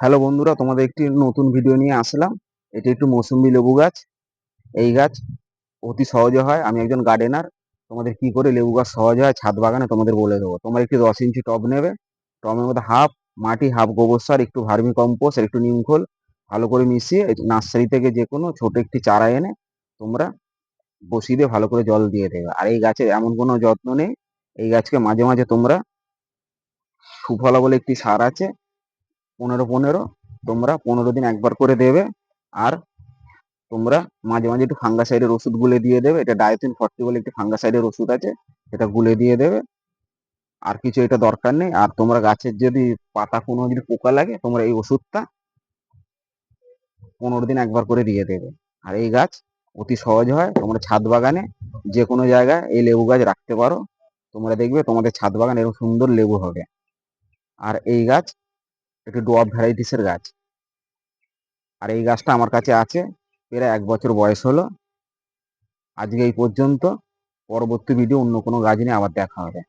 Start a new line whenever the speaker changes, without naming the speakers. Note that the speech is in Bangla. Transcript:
হ্যালো বন্ধুরা, তোমাদের একটি নতুন ভিডিও নিয়ে আসলাম। এটি একটু মৌসুম্বি লেবু গাছ। এই গাছ অতি সহজে হয়। আমি একজন গার্ডেনার। তোমাদের কি করে লেবু গাছ সহজ হয় ছাদ বাগানে তোমাদের বলে দেবো। তোমরা একটি 10 ইঞ্চি টব নেবে। টবের মধ্যে হাফ মাটি, হাফ গোবর সার, একটু ভার্মি কম্পোস্ট, একটু নিম খোল ভালো করে মিশিয়ে নার্সারি থেকে যে কোনো ছোট একটি চারা এনে তোমরা বসিয়ে দিয়ে ভালো করে জল দিয়ে দেবে। আর এই গাছের এমন কোনো যত্ন নেই। এই গাছকে মাঝে মাঝে তোমরা সুফলা বলে একটি সার আছে, 15-15, তোমরা 15 দিন একবার করে দেবে। আর তোমরা মাঝে মাঝে একটু ফাঙ্গাসাইডের ওষুধ গুলে দিয়ে দেবে। এটা ডায়াথিন 40 বলে একটি ফাঙ্গাসাইডের ওষুধ আছে, এটা গুলে দিয়ে দেবে। আর কিছু এটা দরকার নেই। আর তোমরা গাছের যদি পাতা কোনো যদি পোকা লাগে, তোমরা এই ওষুধটা 15 দিন একবার করে দিয়ে দেবে। আর এই গাছ অতি সহজ হয়। তোমরা ছাদ বাগানে যে কোনো জায়গায় এই লেবু গাছ রাখতে পারো। তোমরা দেখবে তোমাদের ছাদ বাগান এরকম সুন্দর লেবু হবে। আর এই গাছ একটু ডোয়াব ভ্যারাইটিসের গাছ। আর এই গাছটা আমার কাছে আছে, প্রায় 1 বছর বয়স হলো। আজকে এই পর্যন্ত। পরবর্তী ভিডিও অন্য কোনো গাছ নিয়ে আবার দেখা হবে।